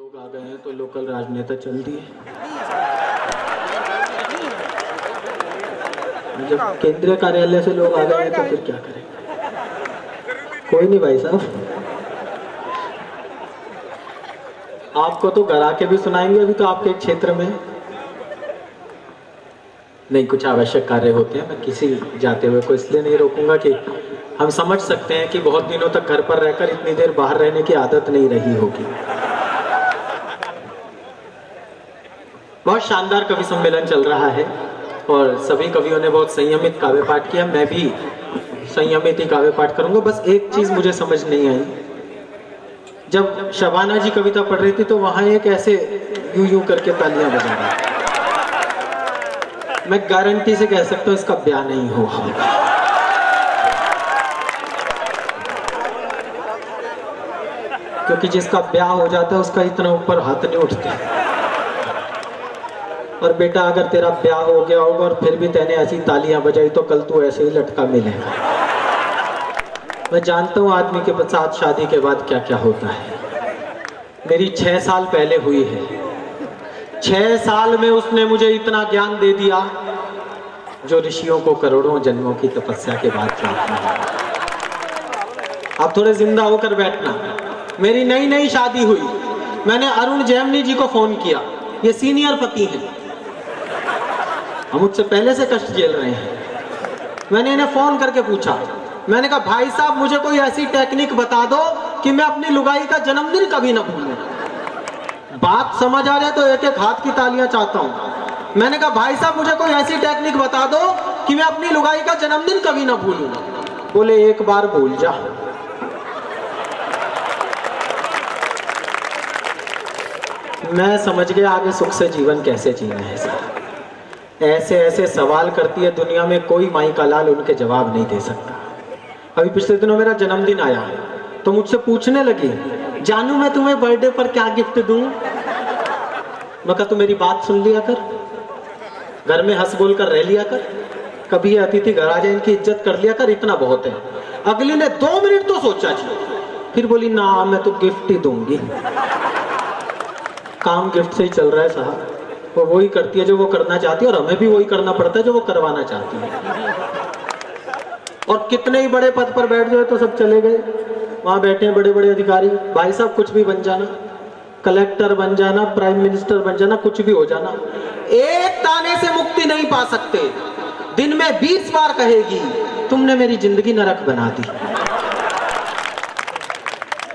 लोग आ गए हैं तो लोकल राजनेता चलती है। जब केंद्रीय कार्यालय से लोग आ गए हैं तो फिर क्या करें? कोई नहीं भाई साहब, आपको तो घर आके भी सुनाएंगे। अभी तो आपके क्षेत्र में नहीं कुछ आवश्यक कार्य होते हैं, मैं किसी जाते हुए को इसलिए नहीं रोकूंगा कि हम समझ सकते हैं कि बहुत दिनों तक घर पर रहकर इतनी देर बाहर रहने की आदत नहीं रही होगी। बहुत शानदार कवि सम्मेलन चल रहा है और सभी कवियों ने बहुत संयमित काव्य पाठ किया। मैं भी संयमित ही काव्य पाठ करूंगा। बस एक चीज मुझे समझ नहीं आई, जब शबाना जी कविता पढ़ रही थी तो वहां एक ऐसे यूं यूं करके तालियां बजा रहा है। मैं गारंटी से कह सकता हूं इसका ब्याह नहीं हुआ। क्योंकि जिसका ब्याह हो जाता है उसका इतना ऊपर हाथ नहीं उठते। और बेटा अगर तेरा ब्याह हो गया होगा और फिर भी तैने ऐसी तालियां बजाई तो कल तू ऐसे ही लटका मिलेगा। मैं जानता हूं आदमी के साथ शादी के बाद क्या क्या होता है। मेरी 6 साल पहले हुई है। 6 साल में उसने मुझे इतना ज्ञान दे दिया जो ऋषियों को करोड़ों जन्मों की तपस्या के बाद प्राप्त हुआ। आप थोड़े जिंदा होकर बैठना। मेरी नई नई शादी हुई, मैंने अरुण जैमिनी जी को फोन किया, ये सीनियर पति हैं, हम मुझसे पहले से कष्ट झेल रहे हैं। मैंने इन्हें फोन करके पूछा, मैंने कहा भाई साहब मुझे कोई ऐसी टेक्निक बता दो कि मैं अपनी लुगाई का जन्मदिन कभी ना भूलूं। बात समझ आ रही है तो एक एक हाथ की तालियां चाहता हूं। मैंने कहा भाई साहब मुझे कोई ऐसी टेक्निक बता दो कि मैं अपनी लुगाई का जन्मदिन कभी ना भूलूं। बोले एक बार भूल जा। मैं समझ गया आगे सुख से जीवन कैसे जीना है साहब। ऐसे ऐसे सवाल करती है दुनिया में, कोई माई का लाल उनके जवाब नहीं दे सकता। अभी पिछले दिनों मेरा जन्मदिन आया तो मुझसे पूछने लगी, जानू मैं तुम्हें बर्थडे पर क्या गिफ्ट दूं? मैं कहा तू मेरी बात सुन लिया कर, घर में हंस बोल कर रह लिया कर, कभी अतिथि घर आ जाए इनकी इज्जत कर लिया कर, इतना बहुत है। अगली ने 2 मिनट तो सोचा जी, फिर बोली ना मैं तो गिफ्ट ही दूंगी। काम गिफ्ट से ही चल रहा है साहब। वो वही करती है जो वो करना चाहती है और हमें भी वही करना पड़ता है जो वो करवाना चाहती है। और कितने ही बड़े पद पर बैठ जाए तो सब चले गए, वहां बैठे हैं बड़े बड़े अधिकारी। भाई साहब कुछ भी बन जाना, कलेक्टर बन जाना, प्राइम मिनिस्टर बन जाना, कुछ भी हो जाना, एक ताने से मुक्ति नहीं पा सकते। दिन में 20 बार कहेगी तुमने मेरी जिंदगी नरक बना दी।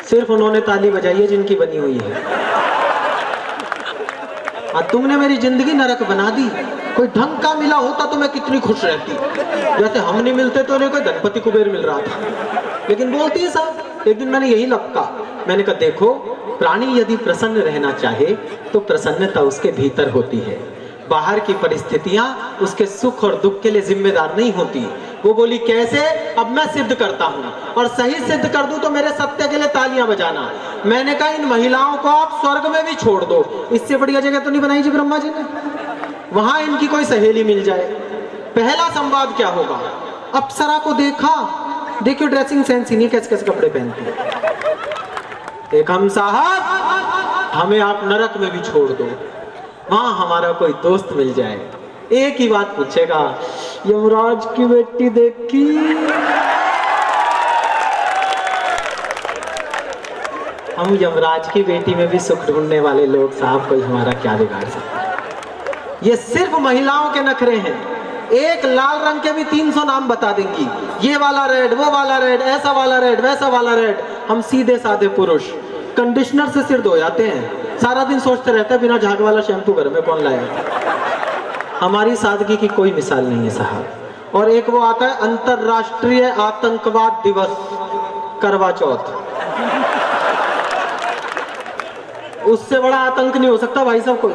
सिर्फ उन्होंने ताली बजाई है जिनकी बनी हुई है। तुमने मेरी जिंदगी नरक बना दी। कोई ढंग का मिला होता तो मैं कितनी खुश रहती। जैसे हम नहीं मिलते तो कोई धनपति कुबेर मिल रहा था, लेकिन बोलती है साहब। एक दिन मैंने यही लपका, मैंने कहा देखो प्राणी यदि प्रसन्न रहना चाहे तो प्रसन्नता उसके भीतर होती है, बाहर की परिस्थितियां उसके सुख और दुख के लिए जिम्मेदार नहीं होती। वो बोली कैसे? अब मैं सिद्ध करता हूं और सही सिद्ध कर दूं तो मेरे सत्य के लिए तालियां बजाना। मैंने कहा इन महिलाओं को आप स्वर्ग में भी छोड़ दो, इससे बढ़िया जगह तो नहीं बनाई जी ब्रह्मा जी ने, वहां इनकी कोई सहेली मिल जाए। पहला संवाद क्या होगा? अप्सरा को देखा, देखियो ड्रेसिंग सेंस ही नहीं, कैसे कैसे कपड़े पहनती है। एक हम साहब हमें आप नरक में भी छोड़ दो, वहां हमारा कोई दोस्त मिल जाए, एक ही बात पूछेगा, यमराज की बेटी देखी? हम यमराज की बेटी में भी सुख ढूंढने वाले लोग साहब, कोई हमारा क्या बिगाड़ सकता है? ये सिर्फ महिलाओं के नखरे हैं। एक लाल रंग के भी 300 नाम बता देंगी, ये वाला रेड, वो वाला रेड, ऐसा वाला रेड, वैसा वाला रेड। हम सीधे साधे पुरुष कंडीशनर से सिर धो जाते हैं, सारा दिन सोचते रहते हैं बिना झाग वाला शैम्पू घर में कौन लाया। हमारी सादगी की कोई मिसाल नहीं है साहब। और एक वो आता है अंतरराष्ट्रीय आतंकवाद दिवस, करवा चौथ। उससे बड़ा आतंक नहीं हो सकता भाई साहब कोई।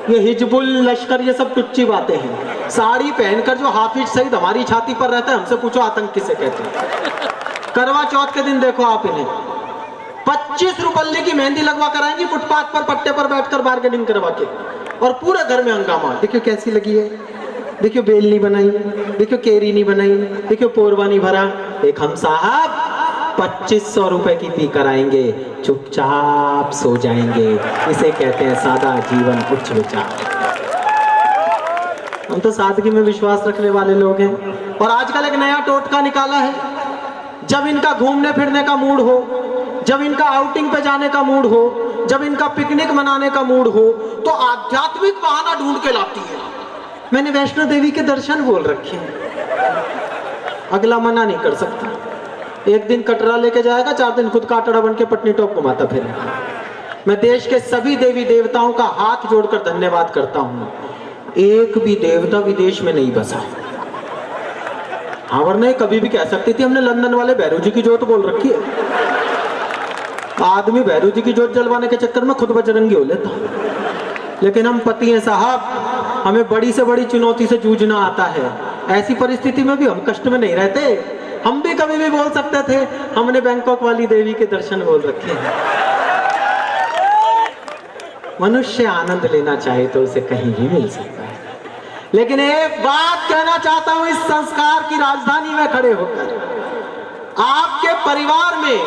ये हिजबुल लश्कर ये सब टुच्ची बातें हैं। साड़ी पहनकर जो हाफिज सईद हमारी छाती पर रहता है, हमसे पूछो आतंक किसे कहते हैं। करवा चौथ के दिन देखो आप इन्हें 25 रुपये की मेहंदी लगवा कर आएंगी फुटपाथ पर, पट्टे पर बैठकर बार्गेनिंग करवा के, और पूरे घर में हंगामा। देखियो कैसी लगी है, देखियो बेल नहीं बनाई, देखियो केरी नहीं बनाई, देखियो पोरवा नहीं भरा। एक हम साहब 2500 रुपए की पी कर आएंगे, चुपचाप सो जाएंगे। इसे कहते हैं सादा जीवन उच्च विचार। हम तो सादगी में विश्वास रखने वाले लोग हैं। और आजकल एक नया टोटका निकाला है, जब इनका घूमने फिरने का मूड हो, जब इनका आउटिंग पे जाने का मूड हो, जब इनका पिकनिक मनाने का मूड हो, तो आध्यात्मिक बहाना ढूंढ के लाती है। मैंने वैष्णो देवी के दर्शन बोल रखे हैं, अगला मना नहीं कर सकता। एक दिन कटरा लेके जाएगा, 4 दिन खुद काटड़ा बन के पटनी टॉप घुमाता फिरेगा। मैं देश के सभी देवी देवताओं का हाथ जोड़कर धन्यवाद करता हूं, एक भी देवता विदेश में नहीं बसा। हाँ, वरना कभी भी कह सकती थी हमने लंदन वाले भैरू जी की जोत बोल रखी है। आदमी भैरू जी की जोत जलवाने के चक्कर में खुद बजरंगी हो लेता। लेकिन हम पति हैं साहब, हमें बड़ी से बड़ी चुनौती से जूझना आता है। ऐसी परिस्थिति में भी हम कष्ट में नहीं रहते। हम भी कभी भी बोल सकते थे हमने बैंकॉक वाली देवी के दर्शन बोल रखे हैं। मनुष्य आनंद लेना चाहे तो उसे कहीं भी मिल सकता है। लेकिन एक बात कहना चाहता हूं, इस संस्कार की राजधानी में खड़े होकर, आपके परिवार में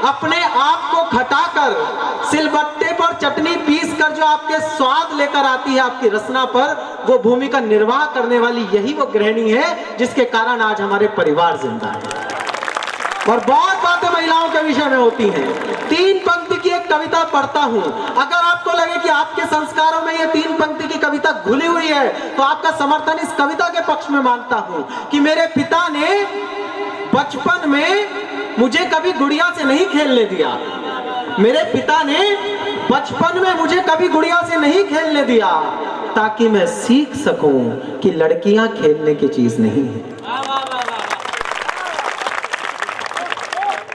अपने आप को खटाकर सिलबट्टे पर चटनी पीस कर जो आपके स्वाद लेकर आती है आपकी रसना पर, वो भूमिका निर्वाह करने वाली यही वो गृहिणी है जिसके कारण आज हमारे परिवार जिंदा है। और बहुत बातें महिलाओं के विषय में होती हैं। 3 पंक्ति की एक कविता पढ़ता हूं, अगर आपको लगे कि आपके संस्कारों में ये 3 पंक्ति की कविता घुली हुई है तो आपका समर्थन इस कविता के पक्ष में मांगता हूं कि मेरे पिता ने बचपन में मुझे कभी गुड़िया से नहीं खेलने दिया। मेरे पिता ने बचपन में मुझे कभी गुड़िया से नहीं खेलने दिया, ताकि मैं सीख सकूं कि लड़कियां खेलने की चीज नहीं है।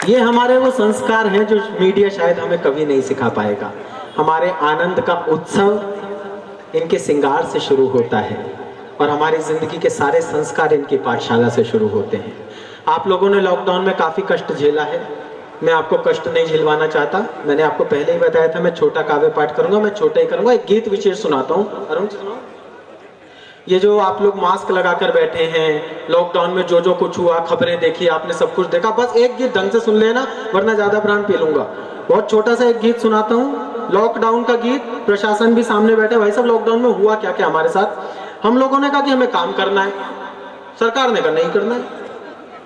ये हमारे वो संस्कार हैं जो मीडिया शायद हमें कभी नहीं सिखा पाएगा। हमारे आनंद का उत्सव इनके श्रृंगार से शुरू होता है और हमारी जिंदगी के सारे संस्कार इनकी पाठशाला से शुरू होते हैं। आप लोगों ने लॉकडाउन में काफी कष्ट झेला है, मैं आपको कष्ट नहीं झेलवाना चाहता। मैंने आपको पहले ही बताया था मैं छोटा काव्य पाठ करूंगा, मैं छोटा ही करूंगा। एक गीत विशेष सुनाता हूँ। अरुण सुनाओ। ये जो आप लोग मास्क लगाकर बैठे हैं, लॉकडाउन में जो जो कुछ हुआ, खबरें देखी आपने, सब कुछ देखा, बस एक गीत ढंग से सुन लेना वरना ज्यादा प्राण पी लूंगा। बहुत छोटा सा एक गीत सुनाता हूँ, लॉकडाउन का गीत। प्रशासन भी सामने बैठे, भाई सब लॉकडाउन में हुआ क्या क्या हमारे साथ। हम लोगों ने कहा कि हमें काम करना है, सरकार ने कहा नहीं करना है।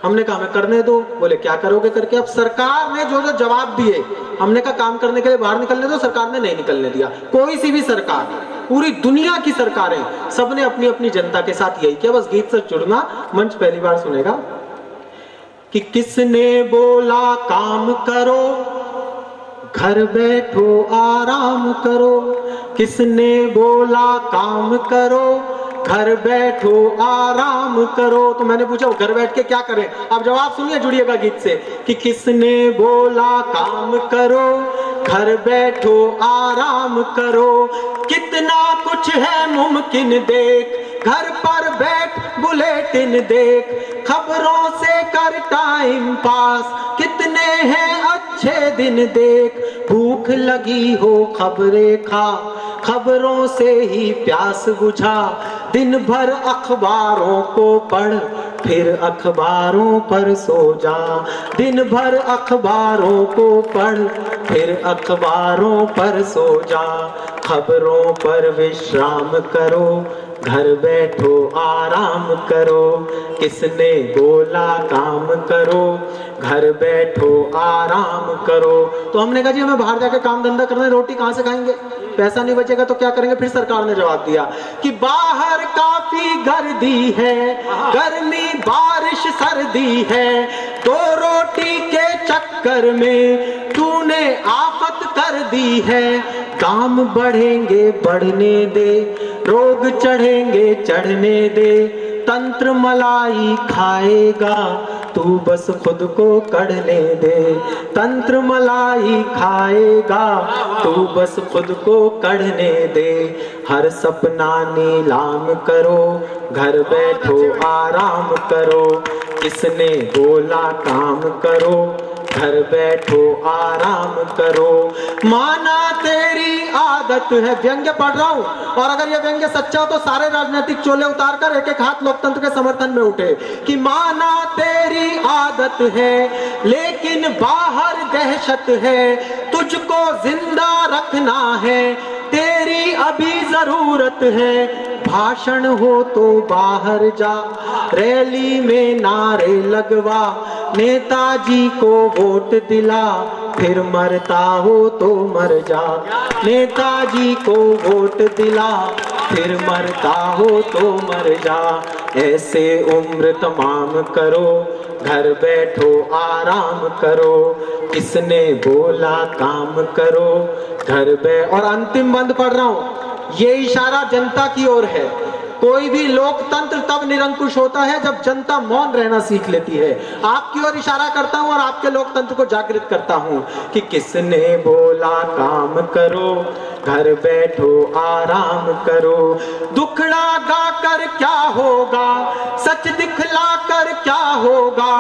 हमने कहा हमें करने दो, बोले क्या करोगे करके। अब सरकार ने जो जो जवाब दिए, हमने कहा काम करने के लिए बाहर निकलने दो, सरकार ने नहीं निकलने दिया। कोई सी भी सरकार, पूरी दुनिया की सरकारें, सबने अपनी अपनी जनता के साथ यही किया। बस गीत से जुड़ना, मंच पहली बार सुनेगा कि किसने बोला काम करो, घर बैठो आराम करो। किसने बोला काम करो, घर बैठो आराम करो। तो मैंने पूछा वो घर बैठ के क्या करें। अब जवाब सुनिए, जुड़िएगा गीत से कि किसने बोला काम करो, घर बैठो आराम करो। कितना कुछ है मुमकिन देख, घर पर बैठ बुलेटिन देख। खबरों से कर टाइम पास, कितने हैं अच्छे दिन देख। भूख लगी हो खबरें खा, खबरों से ही प्यास बुझा। दिन भर अखबारों को पढ़, फिर अखबारों पर सो जा। दिन भर अखबारों को पढ़, फिर अखबारों पर सो जा। खबरों पर विश्राम करो, घर बैठो आराम करो। किसने बोला काम करो, घर बैठो आराम करो। तो हमने कहा जी हमें बाहर जाके काम धंधा करना है, रोटी कहां से खाएंगे, पैसा नहीं बचेगा तो क्या करेंगे। फिर सरकार ने जवाब दिया कि बाहर काफी गर्दी है, गर्मी बारिश सर्दी है। 2 रोटी के चक्कर में तूने आफत कर दी है। दाम बढ़ेंगे बढ़ने दे, रोग चढ़ेंगे चढ़ने दे। तंत्र मलाई खाएगा, तू बस खुद को कढ़ने दे। तंत्र मलाई खाएगा, तू बस खुद को कढ़ने दे। हर सपना नीलाम करो, घर बैठो आराम करो। किसने बोला काम करो, घर बैठो आराम करो। माना तेरी आदत है, व्यंग्य पढ़ रहा हूं, और अगर ये व्यंग्य सच्चा हो तो सारे राजनीतिक चोले उतार कर एक एक हाथ लोकतंत्र के समर्थन में उठे कि माना तेरी आदत है, लेकिन लेकिन बाहर दहशत है, तुझको जिंदा रखना है, तेरी अभी जरूरत है। भाषण हो तो बाहर जा, रैली में नारे लगवा, नेताजी को वोट दिला, फिर मरता हो तो मर जा। नेताजी को वोट दिला, फिर मरता हो तो मर जा। ऐसे उम्र तमाम करो, घर बैठो आराम करो, किसने बोला काम करो, घर और अंतिम बंद पढ़ रहा हूं। ये इशारा जनता की ओर है। कोई भी लोकतंत्र तब निरंकुश होता है जब जनता मौन रहना सीख लेती है। आपकी ओर इशारा करता हूं और आपके लोकतंत्र को जागृत करता हूं कि किसने बोला काम करो, घर बैठो आराम करो। दुखड़ा गाकर क्या होगा, सच दिखला कर क्या होगा,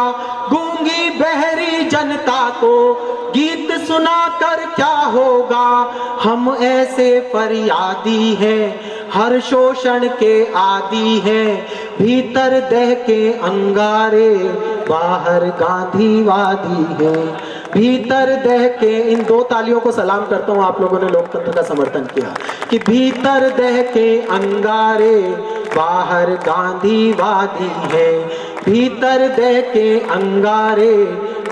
गूंगी बहरी जनता को गीत सुनाकर क्या होगा। हम ऐसे फरियादी हैं, हर शोषण के आदी हैं, भीतर दह के अंगारे, बाहर गांधीवादी हैं। भीतर दह के, इन दो तालियों को सलाम करता हूं, आप लोगों ने लोकतंत्र का समर्थन किया, कि भीतर दह के अंगारे, बाहर गांधीवादी हैं। भीतर दह के अंगारे,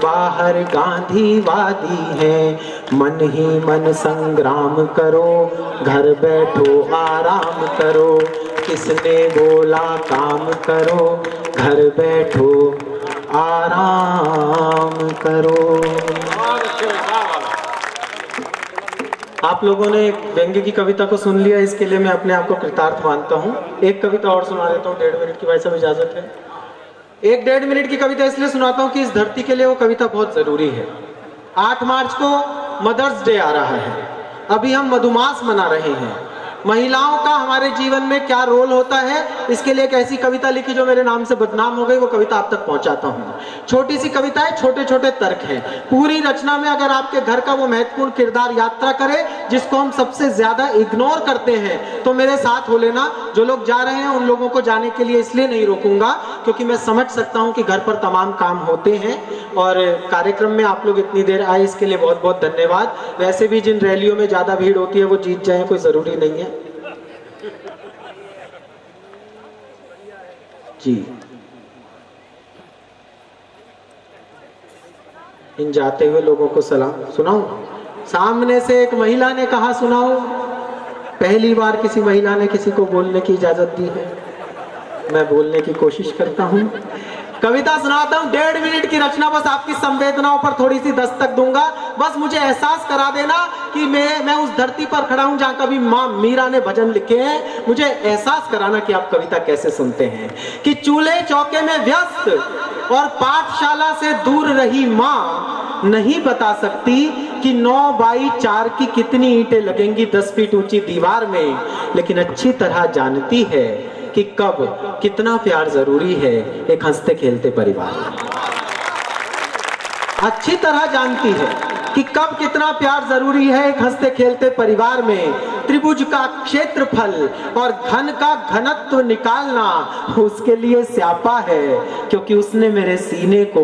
बाहर गांधीवादी हैं। मन ही मन संग्राम करो, घर बैठो आराम करो, किसने बोला काम करो, घर बैठो आराम करो। आप लोगों ने व्यंग्य की कविता को सुन लिया, इसके लिए मैं अपने आप को कृतार्थ मानता हूँ। एक कविता और सुना देता हूँ, 1.5 मिनट की, भाई साहब इजाजत है? 1.5 मिनट की कविता इसलिए सुनाता हूँ कि इस धरती के लिए वो कविता बहुत जरूरी है। 8 मार्च को मदर्स डे आ रहा है, अभी हम मधुमास मना रहे हैं। महिलाओं का हमारे जीवन में क्या रोल होता है, इसके लिए एक ऐसी कविता लिखी जो मेरे नाम से बदनाम हो गई, वो कविता आप तक पहुंचाता हूं। छोटी सी कविता है, छोटे छोटे तर्क हैं। पूरी रचना में अगर आपके घर का वो महत्वपूर्ण किरदार यात्रा करे जिसको हम सबसे ज्यादा इग्नोर करते हैं, तो मेरे साथ हो लेना। जो लोग जा रहे हैं उन लोगों को जाने के लिए इसलिए नहीं रोकूंगा क्योंकि मैं समझ सकता हूं कि घर पर तमाम काम होते हैं और कार्यक्रम में आप लोग इतनी देर आए, इसके लिए बहुत बहुत धन्यवाद। वैसे भी जिन रैलियों में ज्यादा भीड़ होती है वो जीत जाए, कोई जरूरी नहीं है जी। इन जाते हुए लोगों को सलाम सुनाऊं। सामने से एक महिला ने कहा सुनाऊं। पहली बार किसी महिला ने किसी को बोलने की इजाजत दी है, मैं बोलने की कोशिश करता हूं। कविता सुनाता हूं, 1.5 मिनट की रचना, बस आपकी संवेदनाओं पर थोड़ी सी दस्तक दूंगा। बस मुझे एहसास करा देना कि मैं उस धरती पर खड़ा हूं जहां कभी माँ मीरा ने भजन लिखे हैं। मुझे एहसास कराना कि आप कविता कैसे सुनते हैं। कि चूल्हे चौके में व्यस्त और पाठशाला से दूर रही माँ नहीं बता सकती कि 9x4 की कितनी ईंटें लगेंगी 10 फीट ऊंची दीवार में, लेकिन अच्छी तरह जानती है कि कब कितना प्यार जरूरी है एक हंसते खेलते परिवार में। अच्छी तरह जानती है कि कब कितना प्यार जरूरी है एक हंसते खेलते परिवार में। त्रिभुज का क्षेत्रफल और घन का घनत्व निकालना उसके लिए स्यापा है, क्योंकि उसने मेरे सीने को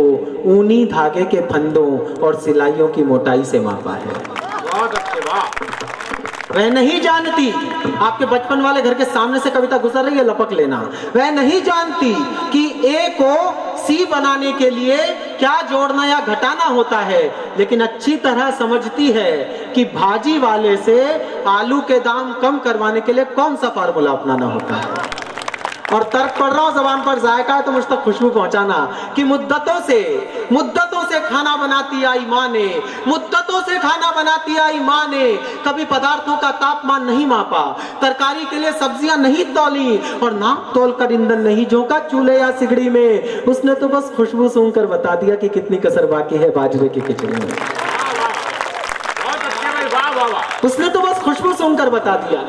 ऊनी धागे के फंदों और सिलाइयों की मोटाई से मापा है। बहुत अच्छे, वाह। वह नहीं जानती, आपके बचपन वाले घर के सामने से कविता गुजर रही है, लपक लेना। वह नहीं जानती कि ए को सी बनाने के लिए क्या जोड़ना या घटाना होता है, लेकिन अच्छी तरह समझती है कि भाजी वाले से आलू के दाम कम करवाने के लिए कौन सा फार्मूला अपनाना होता है। और तर्क पढ़ रहा हूं, जबान पर जायका है तो मुझ तक खुशबू पहुंचाना। कि मुद्दतों से खाना बनाती आई माँ ने, मुद्दतों से खाना बनाती आई माँ ने, कभी पदार्थों का तापमान नहीं मापा, तरकारी के लिए सब्जियां नहीं तौली और नाप तोल कर ईंधन नहीं झोंका चूल्हे या सिगड़ी में। उसने तो बस खुशबू सूंघकर बता दिया कि कितनी कसर बाकी है बाजरे की खिचड़ी में। उसने तो बस खुशबू सूंघकर बता दिया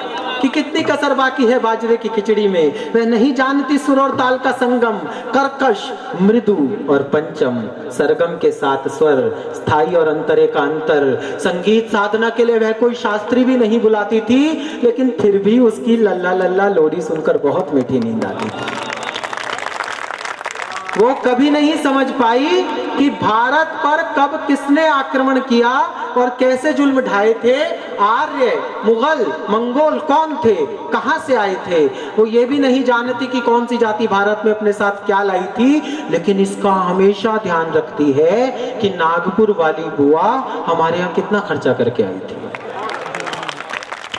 कि कितनी कसर बाकी है बाजरे की खिचड़ी में। वह नहीं जानती सुर और ताल का संगम, कर्कश, मृदु और पंचम, सरगम के साथ स्वर, स्थाई और अंतरे का अंतर। संगीत साधना के लिए वह कोई शास्त्री भी नहीं बुलाती थी, लेकिन फिर भी उसकी लल्ला लल्ला लोरी सुनकर बहुत मीठी नींद आती थी। वो कभी नहीं समझ पाई कि भारत पर कब किसने आक्रमण किया और कैसे जुल्म ढाए थे। आर्य, मुगल, मंगोल कौन थे, कहां से आए थे, वो ये भी नहीं जानती कि कौन सी जाति भारत में अपने साथ क्या लाई थी, लेकिन इसका हमेशा ध्यान रखती है कि नागपुर वाली बुआ हमारे यहाँ कितना खर्चा करके आई थी।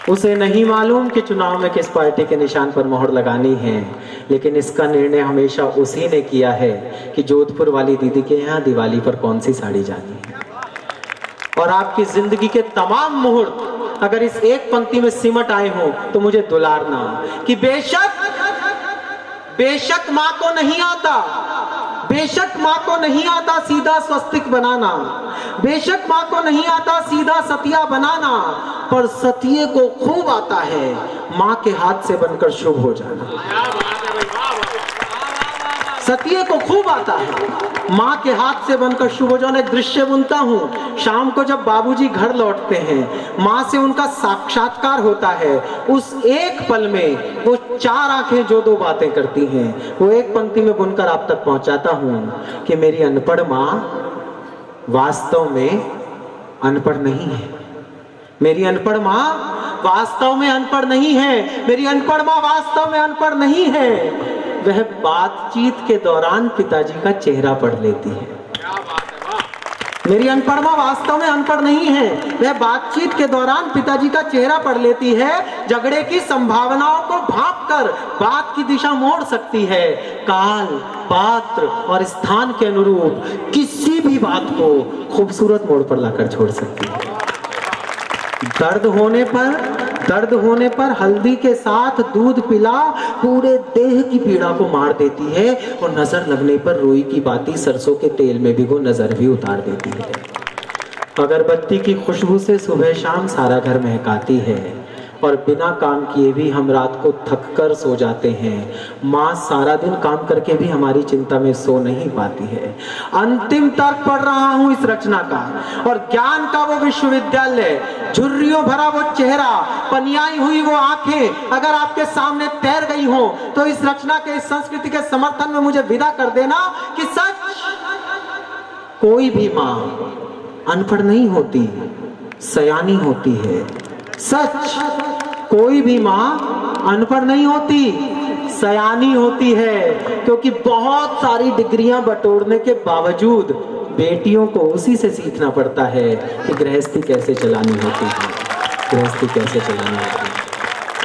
उसे नहीं मालूम कि चुनाव में किस पार्टी के निशान पर मोहर लगानी है, लेकिन इसका निर्णय हमेशा उसी ने किया है कि जोधपुर वाली दीदी के यहाँ दिवाली पर कौन सी साड़ी जानी है। और आपकी जिंदगी के तमाम मुहूर्त अगर इस एक पंक्ति में सिमट आए हो तो मुझे दुलारना कि बेशक माँ को नहीं आता, बेशक माँ को नहीं आता सीधा स्वस्तिक बनाना, बेशक माँ को नहीं आता सीधा सतिया बनाना, पर सतिये को खूब आता है माँ के हाथ से बनकर शुभ हो जाना। सतिये को खूब आता है माँ के हाथ से बनकर शुभ हो जाना। एक दृश्य बुनता हूँ, शाम को जब बाबूजी घर लौटते हैं, माँ से उनका साक्षात्कार होता है, उस एक पल में वो चार आंखें जो दो बातें करती हैं, वो एक पंक्ति में बुनकर आप तक पहुंचाता हूँ कि मेरी अनपढ़ माँ वास्तव में अनपढ़ नहीं है, मेरी अनपढ़ माँ वास्तव में अनपढ़ नहीं है, मेरी अनपढ़ माँ वास्तव में अनपढ़ नहीं है। वह बातचीत के दौरान पिताजी का चेहरा पढ़ लेती है। मेरी अनपढ़ माँ वास्तव में अनपढ़ नहीं है, वह बातचीत के दौरान पिताजी का चेहरा पढ़ लेती है, झगड़े की संभावनाओं को भांपकर बात की दिशा मोड़ सकती है, काल, पात्र और स्थान के अनुरूप किसी भी बात को खूबसूरत मोड़ पर लाकर छोड़ सकती है। दर्द होने पर हल्दी के साथ दूध पिला पूरे देह की पीड़ा को मार देती है, और नजर लगने पर रुई की बाती सरसों के तेल में भिगो नजर भी उतार देती है। अगरबत्ती की खुशबू से सुबह शाम सारा घर महकाती है, और बिना काम किए भी हम रात को थक कर सो जाते हैं। माँ सारा दिन काम करके भी हमारी चिंता में सो नहीं पाती है। अंतिम तर्क पढ़ रहा हूँ इस रचना का, और ज्ञान का वो विश्वविद्यालय, झुर्रियों भरा वो चेहरा, पनियाई हुई वो आंखें अगर आपके सामने तैर गई हो तो इस रचना के, इस संस्कृति के समर्थन में मुझे विदा कर देना कि सच कोई भी माँ अनपढ़ नहीं होती, सयानी होती है। सच कोई भी माँ अनपढ़ नहीं होती, सयानी होती है, क्योंकि बहुत सारी डिग्रियां बटोरने के बावजूद बेटियों को उसी से सीखना पड़ता है कि गृहस्थी कैसे चलानी होती है, गृहस्थी कैसे चलानी होती है,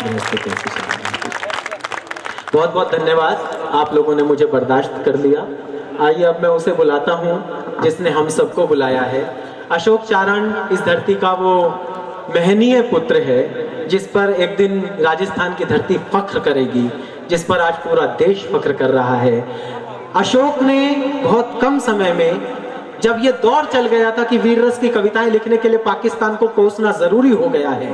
गृहस्थी कैसे चलानी होती है। बहुत बहुत धन्यवाद, आप लोगों ने मुझे बर्दाश्त कर लिया। आइए अब मैं उसे बुलाता हूँ जिसने हम सबको बुलाया है। अशोक चारण इस धरती का वो महनीय पुत्र है जिस पर एक दिन राजस्थान की धरती फख्र करेगी, जिस पर आज पूरा देश फख्र कर रहा है। अशोक ने बहुत कम समय में, जब ये दौर चल गया था कि वीर रस की कविताएं लिखने के लिए पाकिस्तान को कोसना जरूरी हो गया है,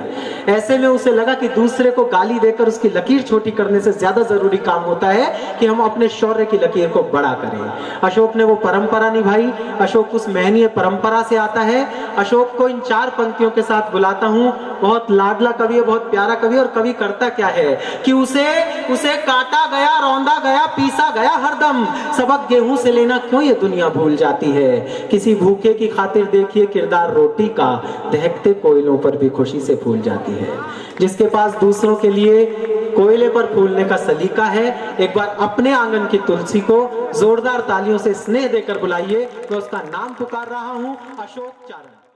ऐसे में उसे लगा कि दूसरे को गाली देकर उसकी लकीर छोटी करने से ज्यादा जरूरी काम होता है कि हम अपने शौर्य की लकीर को बड़ा करें। अशोक ने वो परंपरा निभाई। अशोक उस महनीय परंपरा से आता है। अशोक को इन चार पंक्तियों के साथ बुलाता हूँ। बहुत लाडला कवि है, बहुत प्यारा कवि, और कवि करता क्या है कि उसे काटा गया, रौंदा गया, पीसा गया हरदम, सबक गेहूं से लेना क्यों ये दुनिया भूल जाती है। किसी भूखे की खातिर देखिए किरदार रोटी का, दहकते कोयलों पर भी खुशी से फूल जाती है। जिसके पास दूसरों के लिए कोयले पर फूलने का सलीका है, एक बार अपने आंगन की तुलसी को जोरदार तालियों से स्नेह देकर बुलाइए। मैं उसका नाम पुकार रहा हूं, अशोक चारण।